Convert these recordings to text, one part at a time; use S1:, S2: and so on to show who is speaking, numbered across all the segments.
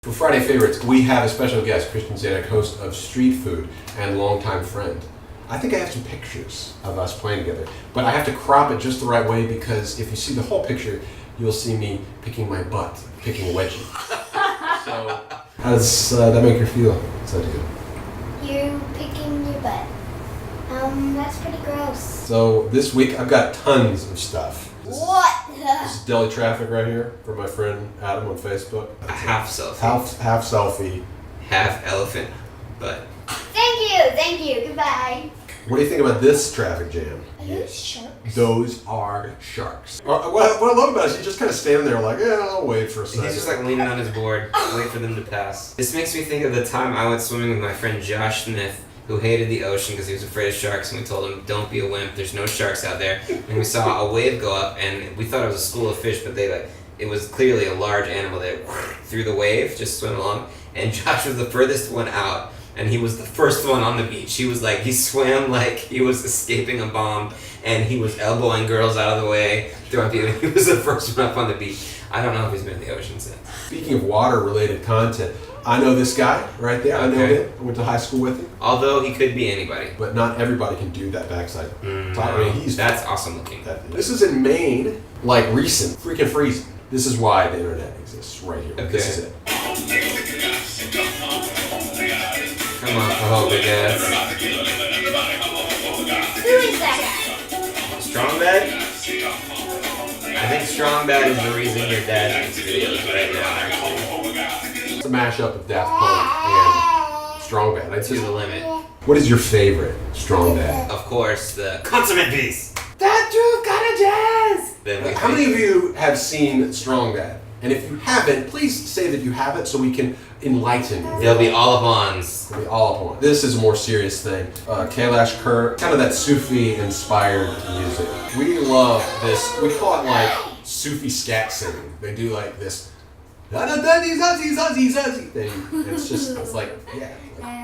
S1: For Friday Favorites, we have a special guest, Christian Zanuck, host of Street Food and longtime friend. I think I have some pictures of us playing together, but I have to crop it just the right way because if you see the whole picture, you'll see me picking my butt, picking wedgie. So, how does that make you feel? What's that do?
S2: You picking your butt. That's pretty gross.
S1: So this week I've got tons of stuff. This is deli traffic right here for my friend Adam on Facebook.
S3: A half selfie.
S1: Half selfie.
S3: Half elephant butt.
S2: Thank you, goodbye.
S1: What do you think about this traffic jam?
S2: Are those sharks?
S1: Those are sharks. What I love about it is you just kind of stand there like, yeah, I'll wait for a second.
S3: He's just like leaning on his board, wait for them to pass. This makes me think of the time I went swimming with my friend Josh Smith, who hated the ocean because he was afraid of sharks, and we told him, don't be a wimp, there's no sharks out there. And we saw a wave go up, and we thought it was a school of fish, but it was clearly a large animal that through the wave, just swim along, and Josh was the furthest one out, and he was the first one on the beach. He swam like he was escaping a bomb, and he was elbowing girls out of the way, throwing people. He was the first one up on the beach. I don't know if he's been in the ocean since.
S1: Speaking of water-related content, I know this guy right there. I know him. I went to high school with him.
S3: Although he could be anybody.
S1: But not everybody can do that backside.
S3: That's awesome looking.
S1: This is in Maine, like recent, freaking freezing. This is why the internet exists right here.
S3: Okay.
S1: This is it.
S3: Come on, oh big ass.
S2: Who is that guy?
S3: Strong Bad? I think Strong Bad is the reason your dad makes videos right now, actually.
S1: It's a mashup of Daft Punk and Strong Bad. I'd
S3: To
S1: say.
S3: the limit.
S1: What is your favorite Strong Bad?
S3: Of course, the consummate beast. That dude got a jazz!
S1: How many of you have seen Strong Bad? And if you haven't, please say that you haven't so we can enlighten you.
S3: They'll be all upons.
S1: They'll be all upon. This is a more serious thing. Kailash Kerr, kind of that Sufi inspired music. We love this. We call it like Sufi scat singing. They do like this thing. It's like, yeah,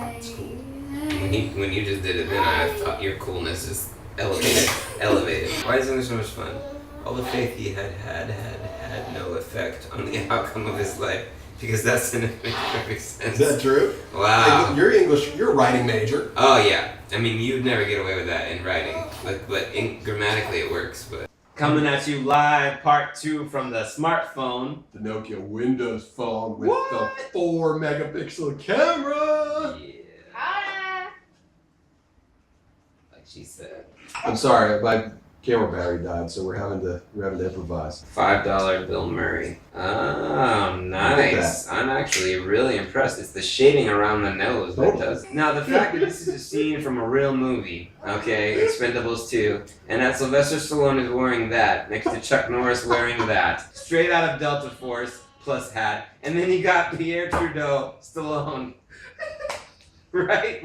S1: it's cool.
S3: When you just did it, then I thought your coolness is elevated. Why is English so much fun? All the faith he had no effect on the outcome of his life. Because that didn't make perfect sense.
S1: Is that true?
S3: Wow.
S1: You're a writing major.
S3: Oh yeah. I mean, you'd never get away with that in writing. But grammatically it works. But coming at you live, part 2 from the smartphone.
S1: The Nokia Windows Phone with the 4-megapixel camera.
S3: Yeah. Like she said.
S1: I'm sorry, my camera battery died, so we're having to improvise.
S3: $5 Bill Murray. Oh, nice. I'm actually really impressed. It's the shading around the nose that does. Now, the fact that this is a scene from a real movie, okay, Expendables 2, and that Sylvester Stallone is wearing that, next to Chuck Norris wearing that, straight out of Delta Force, plus hat, and then you got Pierre Trudeau Stallone. Right?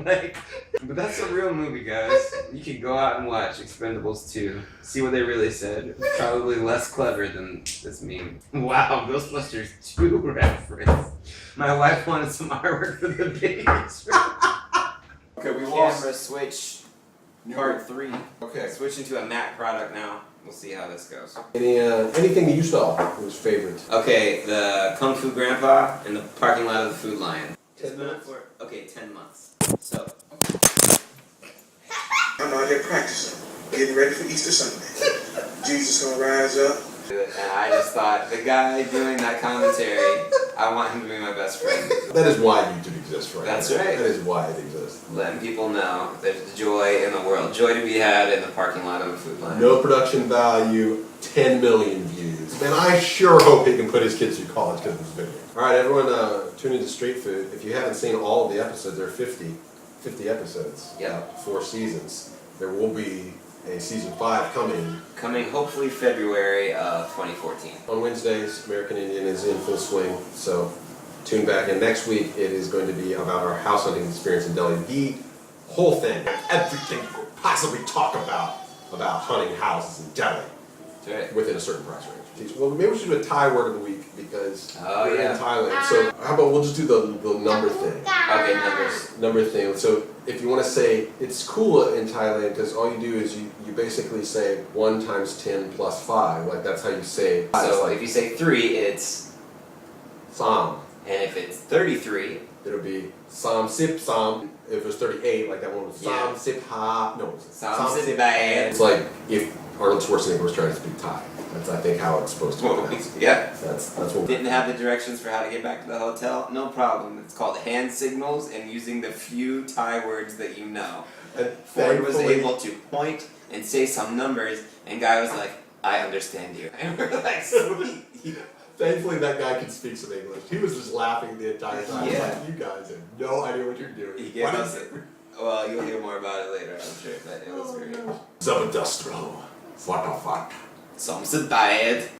S3: But that's a real movie, guys. You can go out and watch Expendables 2. See what they really said. It's probably less clever than this meme. Wow, Ghostbusters 2 reference. My wife wanted some artwork for the babies.
S1: Okay, we
S3: Camera switch, part 3.
S1: Okay.
S3: Switching to a Mac product now. We'll see how this goes.
S1: Anything that you saw that was favorite?
S3: Okay, the Kung Fu Grandpa in the parking lot of the Food Lion.
S1: 10 minutes?
S3: Okay, 10 months. So.
S4: I'm out here practicing, getting ready for Easter Sunday. Jesus gonna rise up.
S3: And I just thought, the guy doing that commentary, I want him to be my best friend.
S1: That is why YouTube exists, right?
S3: That's right.
S1: That is why it exists.
S3: Letting people know there's joy in the world. Joy to be had in the parking lot of a Food Lion.
S1: No production value, 10 million views. Man, I sure hope he can put his kids through college because of this video. Alright, everyone tune into Street Food. If you haven't seen all of the episodes, there are 50 episodes.
S3: Yeah.
S1: 4 seasons. There will be a season 5 coming.
S3: Coming hopefully February of 2014.
S1: On Wednesdays, American Indian is in full swing, so tune back. And next week, it is going to be about our house hunting experience in Delhi. The whole thing, everything you could possibly talk about hunting houses in Delhi.
S3: That's right.
S1: Within a certain price range. Well, maybe we should do a Thai word of the week because we're
S3: yeah.
S1: in Thailand. So how about we'll just do the number thing.
S3: Okay, numbers.
S1: Number thing. So if you want to say, it's cool in Thailand because all you do is you basically say 1 times 10 plus 5. Like that's how you say.
S3: So if you say 3, it's
S1: Sam.
S3: And if it's 33,
S1: it'll be Sam Sip Sam. If it's 38, like that one was Sam
S3: Yeah.
S1: Sip Ha. No,
S3: Sam Sip Bad.
S1: It's like if Arnold Schwarzenegger was trying to speak Thai. That's, I think, how it's supposed to be.
S3: Yeah.
S1: That's what.
S3: Didn't have the directions for how to get back to the hotel? No problem. It's called hand signals and using the few Thai words that you know.
S1: And
S3: Ford was
S1: thankfully-
S3: able to point and say some numbers, and guy was like, I understand you. And we're like, sweet.
S1: Thankfully, that guy can speak some English. He was just laughing the entire time.
S3: Yeah.
S1: Like, you guys have no idea what you're doing.
S3: He gave
S1: What
S3: us
S1: is
S3: it. Well, you'll hear more about it later, I'm sure, but it was great.
S1: Zabadustro. What the fuck?
S3: Some said bad.